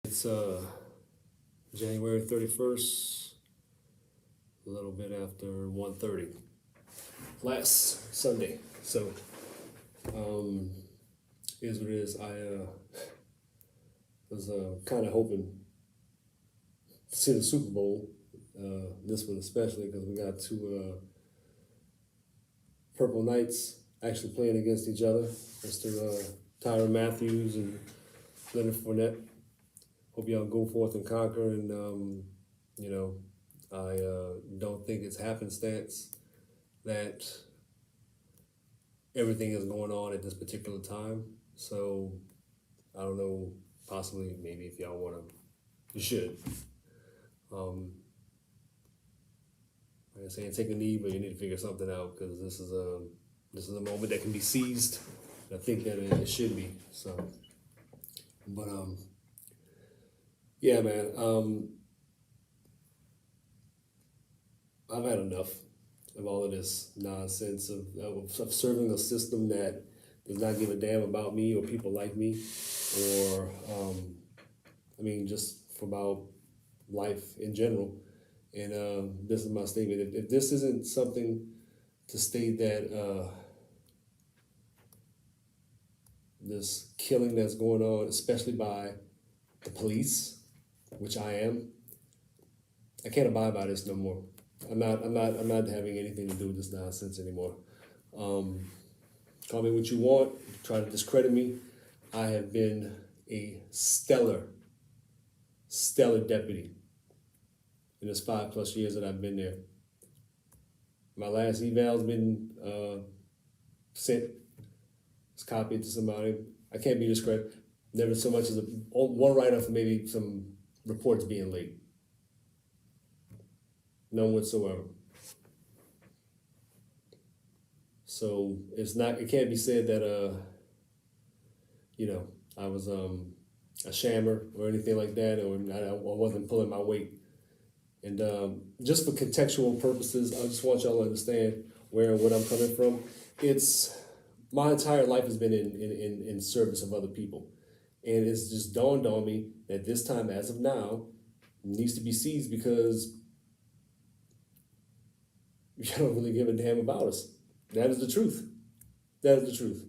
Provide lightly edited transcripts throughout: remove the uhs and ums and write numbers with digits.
It's January 31st, a little bit after 1:30, last Sunday. So, here's what it is. I was kind of hoping to see the Super Bowl, this one especially, because we got two Purple Knights actually playing against each other. Mr. Tyrann Mathieu and Leonard Fournette. Hope y'all go forth and conquer, and I don't think it's happenstance that everything is going on at this particular time. So I don't know, possibly, maybe if y'all want to, you should. Like I say, take a knee, but you need to figure something out, because this is a moment that can be seized. I think that it should be. So, but yeah, man. I've had enough of all of this nonsense of serving a system that does not give a damn about me or people like me, or just about life in general. And this is my statement. If this isn't something to state that this killing that's going on, especially by the police, which I am, I can't abide by this no more. I'm not having anything to do with this nonsense anymore. Call me what you want, try to discredit me. I have been a stellar deputy in this 5+ years that I've been there. My last eval's been sent. It's copied to somebody. I can't be discredited. Never so much as one write-up for maybe some reports being late. None whatsoever. So it can't be said that I was a shammer or anything like that, or I wasn't pulling my weight. And just for contextual purposes, I just want y'all to understand where and what I'm coming from. My entire life has been in service of other people. And it's just dawned on me that this time, as of now, needs to be seized, because you don't really give a damn about us. That is the truth. That is the truth.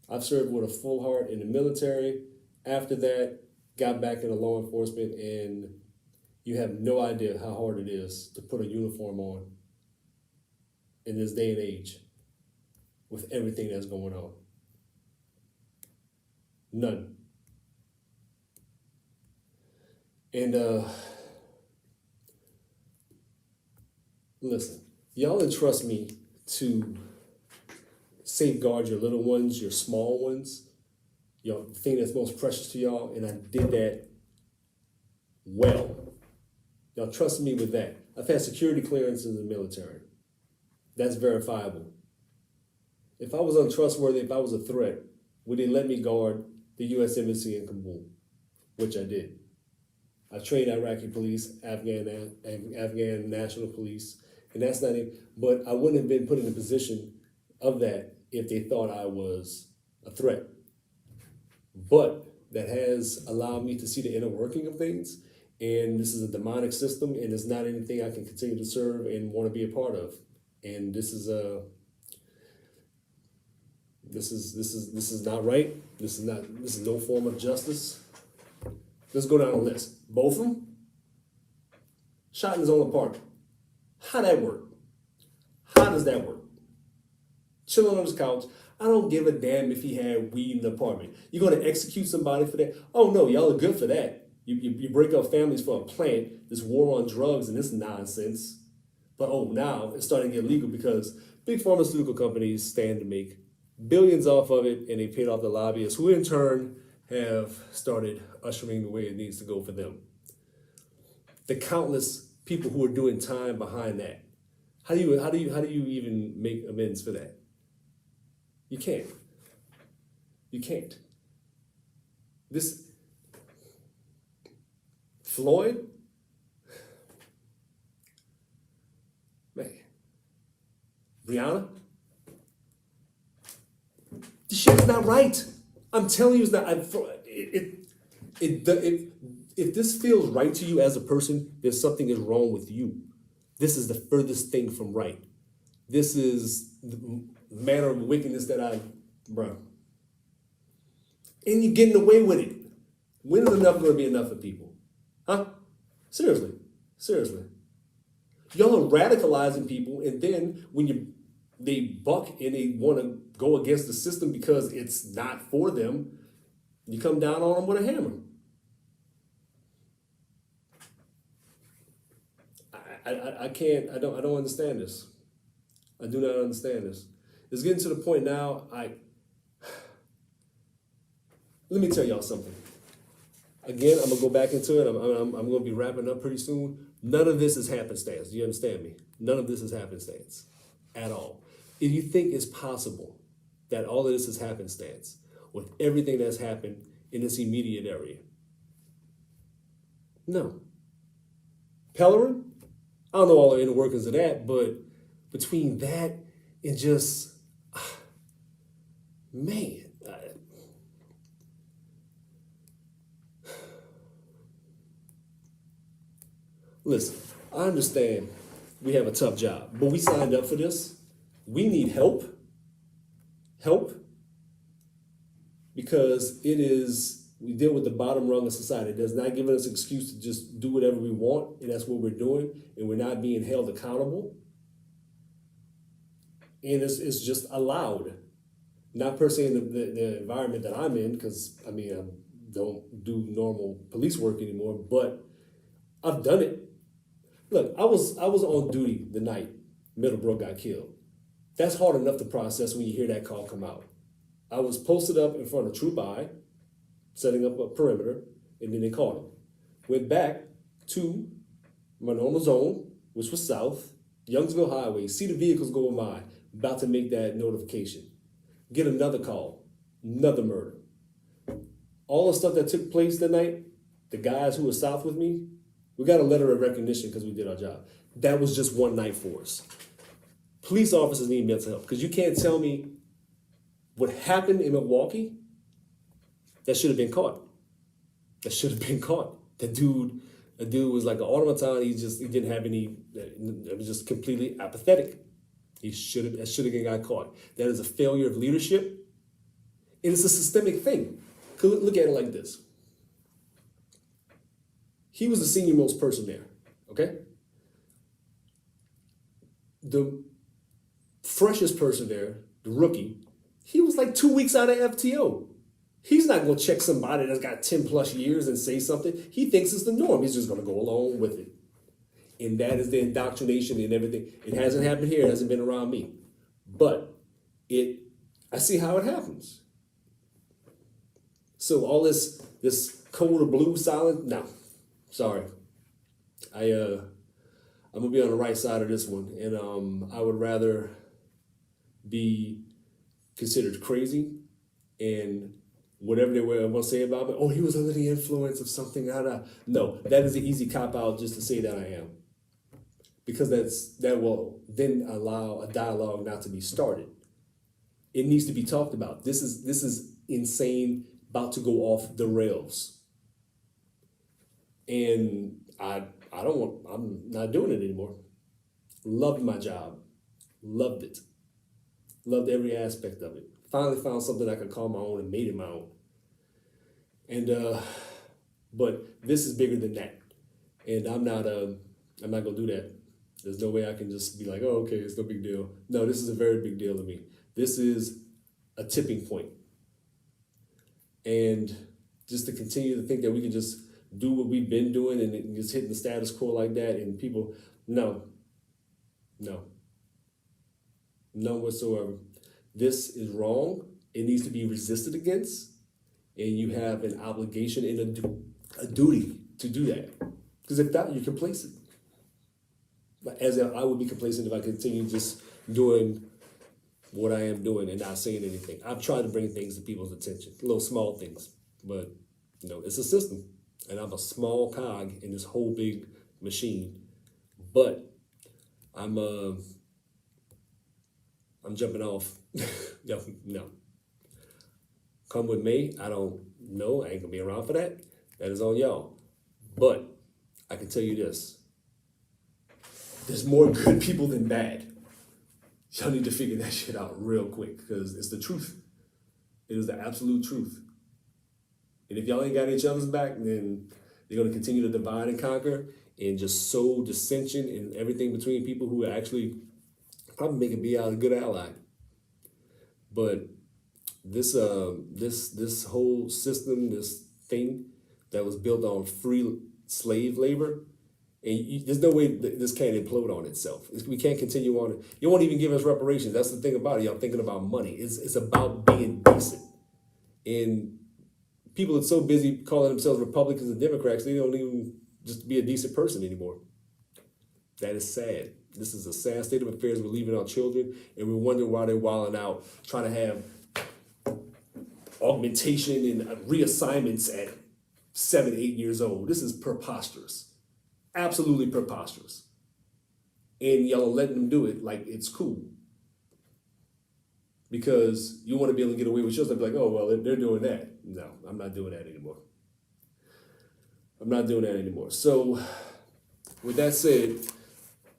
I've served with a full heart in the military. After that, got back into law enforcement, and you have no idea how hard it is to put a uniform on in this day and age with everything that's going on. None. And listen, y'all entrust me to safeguard your little ones, your small ones, the thing that's most precious to y'all, and I did that well. Y'all trust me with that. I've had security clearance in the military. That's verifiable. If I was untrustworthy, if I was a threat, would they let me guard the U.S. Embassy in Kabul? Which I did. I trained Iraqi police, Afghan national police, and that's not it. But I wouldn't have been put in a position of that if they thought I was a threat. But that has allowed me to see the inner working of things. And this is a demonic system, and it's not anything I can continue to serve and want to be a part of. And this is not right. This is no form of justice. Let's go down the list. Both of them shot in his own apartment. How that work? How does that work? Chilling on his couch. I don't give a damn if he had weed in the apartment. You're going to execute somebody for that? Oh no, y'all are good for that. You break up families for a plant, this war on drugs and this nonsense. But now it's starting to get legal because big pharmaceutical companies stand to make billions off of it, and they paid off the lobbyists, who in turn have started ushering the way it needs to go for them. The countless people who are doing time behind that. How do you even make amends for that? You can't. You can't. This Floyd, man, Brianna, this shit is not right. I'm telling you, it's not. If this feels right to you as a person, there's something is wrong with you. This is the furthest thing from right. This is the manner of wickedness bro. And you're getting away with it. When is enough going to be enough for people? Huh? Seriously. Y'all are radicalizing people, and then when they buck and they want to go against the system because it's not for them, you come down on them with a hammer. I don't understand this. I do not understand this. It's getting to the point now, let me tell y'all something. Again, I'm gonna go back into it. I'm gonna be wrapping up pretty soon. None of this is happenstance. Do you understand me? None of this is happenstance at all. If you think it's possible that all of this is happenstance with everything that's happened in this immediate area, no. Pellerin, I don't know all the inner workings of that, but between that and just, man, listen, I understand we have a tough job, but we signed up for this. We need help, because we deal with the bottom rung of society. It does not give us an excuse to just do whatever we want, and that's what we're doing, and we're not being held accountable. And it's just allowed. Not per se in the environment that I'm in, because I don't do normal police work anymore, but I've done it. Look, I was on duty the night Middlebrook got killed. That's hard enough to process when you hear that call come out. I was posted up in front of Troop I, setting up a perimeter, and then they called him. Went back to my normal zone, which was south, Youngsville Highway, see the vehicles going by, about to make that notification. Get another call, another murder. All the stuff that took place that night, the guys who were south with me, we got a letter of recognition because we did our job. That was just one night for us. Police officers need mental help, because you can't tell me what happened in Milwaukee. That should have been caught. That dude was like an automaton. He didn't have any. It was just completely apathetic. That should have got caught. That is a failure of leadership. It is a systemic thing. Look at it like this. He was the senior most person there. Okay. The freshest person there, the rookie, he was like 2 weeks out of FTO. He's not going to check somebody that's got 10 plus years and say something. He thinks it's the norm. He's just going to go along with it. And that is the indoctrination and everything. It hasn't happened here. It hasn't been around me. But I see how it happens. So all this code of blue silence, no, sorry. I'm going to be on the right side of this one. And I would rather be considered crazy and whatever they were going to say about me. Oh, he was under the influence of something. No, that is an easy cop-out just to say that I am. Because that will then allow a dialogue not to be started. It needs to be talked about. This is insane, about to go off the rails. And I'm not doing it anymore. Loved my job. Loved it. Loved every aspect of it. Finally found something I could call my own and made it my own. And but this is bigger than that. And I'm not gonna do that. There's no way I can just be like, oh, okay, it's no big deal. No, this is a very big deal to me. This is a tipping point. And just to continue to think that we can just do what we've been doing and just hitting the status quo like that, and people, no whatsoever. This is wrong. It needs to be resisted against, and you have an obligation and a duty to do that. Because if not, you're complacent. As I would be complacent if I continue just doing what I am doing and not saying anything. I've tried to bring things to people's attention, little small things, but it's a system, and I'm a small cog in this whole big machine. But I'm jumping off. No. Come with me. I don't know. I ain't gonna be around for that. That is on y'all. But I can tell you this. There's more good people than bad. Y'all need to figure that shit out real quick because it's the truth. It is the absolute truth. And if y'all ain't got each other's back, then they're going to continue to divide and conquer and just sow dissension and everything between people who are actually probably making be out a good ally. But this whole system, this thing that was built on free slave labor, and there's no way this can't implode on itself. We can't continue on. You won't even give us reparations. That's the thing about it. Y'all thinking about money. It's about being decent. And people are so busy calling themselves Republicans and Democrats, they don't even just be a decent person anymore. That is sad. This is a sad state of affairs. We're leaving our children, and we're wondering why they're wilding out, trying to have augmentation and reassignments at 7, 8 years old. This is preposterous. Absolutely preposterous. And y'all are letting them do it like it's cool. Because you want to be able to get away with yourself, like, oh, well, they're doing that. No, I'm not doing that anymore. I'm not doing that anymore. So, with that said,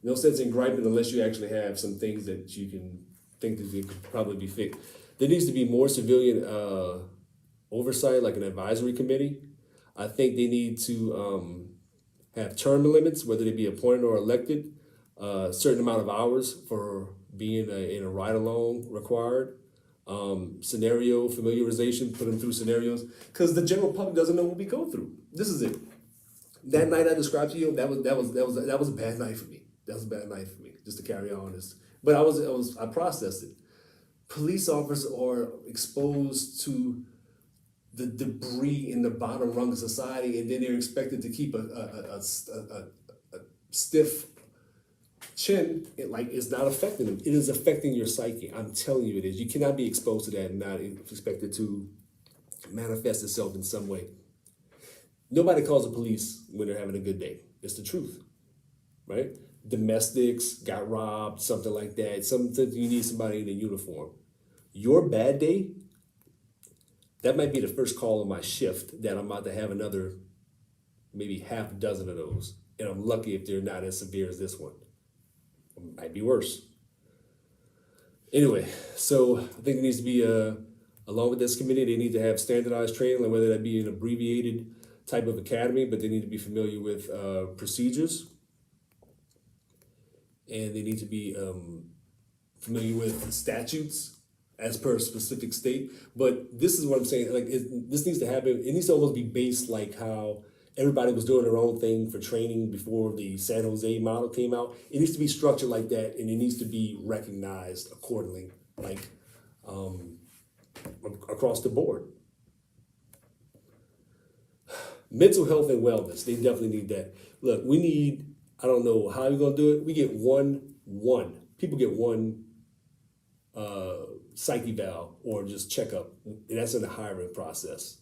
no sense in griping unless you actually have some things that you can think that they could probably be fixed. There needs to be more civilian oversight, like an advisory committee. I think they need to have term limits, whether they be appointed or elected, a certain amount of hours for being in a ride-along required, scenario familiarization, put them through scenarios, because the general public doesn't know what we go through. This is it. That night I described to you, that was a bad night for me. That was a bad night for me, just to carry on this. But I processed it. Police officers are exposed to the debris in the bottom rung of society, and then they're expected to keep a stiff chin. It's not affecting them. It is affecting your psyche. I'm telling you it is. You cannot be exposed to that and not expect it to manifest itself in some way. Nobody calls the police when they're having a good day. It's the truth, right? Domestics got robbed, something like that. Something you need somebody in a uniform. Your bad day, that might be the first call of my shift that I'm about to have another maybe half a dozen of those. And I'm lucky if they're not as severe as this one. It might be worse. Anyway, so I think there needs to be, along with this committee, they need to have standardized training, like whether that be an abbreviated type of academy, but they need to be familiar with procedures. And they need to be familiar with statutes as per a specific state. But this is what I'm saying, this needs to happen. It needs to almost be based like how everybody was doing their own thing for training before the San Jose model came out. It needs to be structured like that, and it needs to be recognized accordingly, across the board. Mental health and wellness, they definitely need that. Look, we need, I don't know how you're gonna do it. We get people get one psych eval or just checkup, and that's in the hiring process.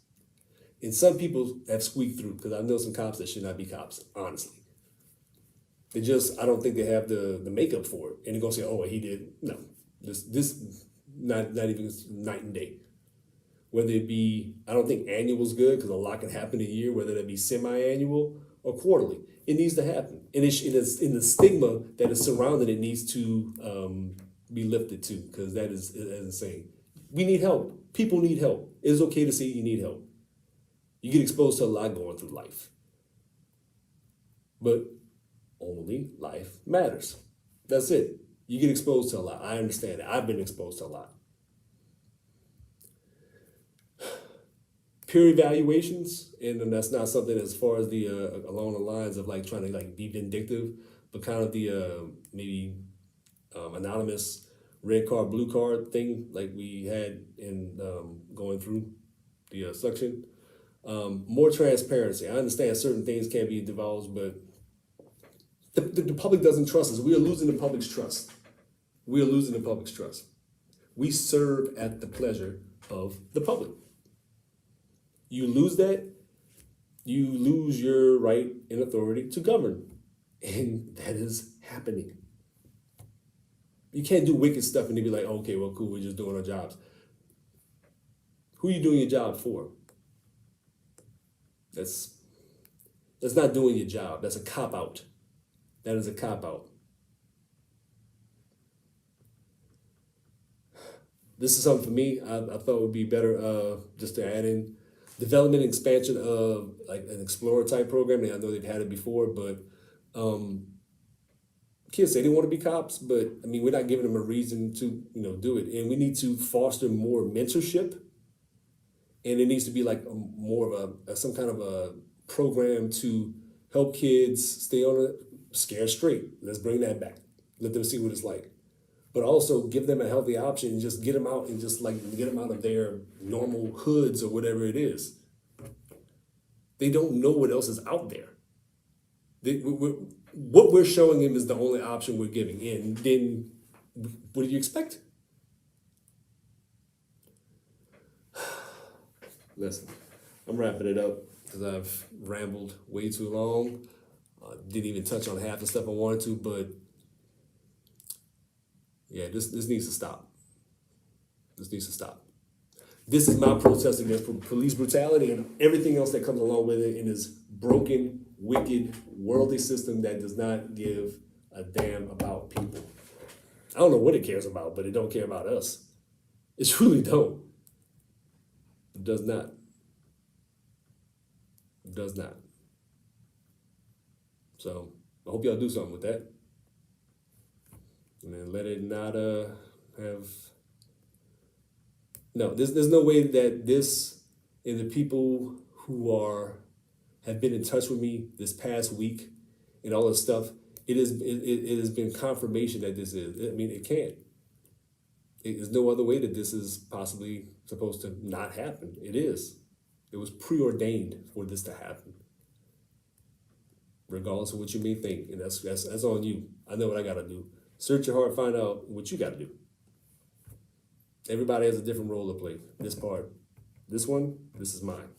And some people have squeaked through, because I know some cops that should not be cops, honestly. They just, I don't think they have the makeup for it. And they're gonna say, oh, he did. No, this not even night and day. Whether it be, I don't think annual is good, because a lot can happen a year, whether that be semi-annual or quarterly. It needs to happen. And it's in the stigma that is surrounding it needs to be lifted too, because that is insane. We need help. People need help. It's okay to say you need help. You get exposed to a lot going through life. But only life matters. That's it. You get exposed to a lot. I understand that. I've been exposed to a lot. Peer evaluations, and that's not something as far as the along the lines of trying to be vindictive, but kind of the maybe anonymous red card, blue card thing like we had in going through the suction. More transparency. I understand certain things can't be divulged, but the public doesn't trust us. We are losing the public's trust. We are losing the public's trust. We serve at the pleasure of the public. You lose that, you lose your right and authority to govern. And that is happening. You can't do wicked stuff and then be like, okay, well, cool, we're just doing our jobs. Who are you doing your job for? That's not doing your job. That's a cop out. That is a cop out. This is something for me. I thought would be better just to add in development and expansion of like an explorer type program. And I know they've had it before, but kids say they want to be cops, but I mean we're not giving them a reason to do it. And we need to foster more mentorship. And it needs to be like more of some kind of a program to help kids stay on a scare straight. Let's bring that back. Let them see what it's like. But also give them a healthy option and just get them out and just like get them out of their normal hoods or whatever it is. They don't know what else is out there. What we're showing them is the only option we're giving. And then what do you expect? Listen, I'm wrapping it up because I've rambled way too long. Didn't even touch on half the stuff I wanted to, but yeah, this needs to stop. This needs to stop. This is my protest against police brutality and everything else that comes along with it in this broken, wicked, worldly system that does not give a damn about people. I don't know what it cares about, but it don't care about us. It truly don't. It does not. It does not. So I hope y'all do something with that. And then let it not have. No, there's no way that this and the people who have been in touch with me this past week and all this stuff, it has been confirmation that this is. I mean, it can't. There's no other way that this is possibly supposed to not happen. It is. It was preordained for this to happen. Regardless of what you may think, and that's on you. I know what I gotta do. Search your heart, find out what you gotta do. Everybody has a different role to play. This part, this one, this is mine.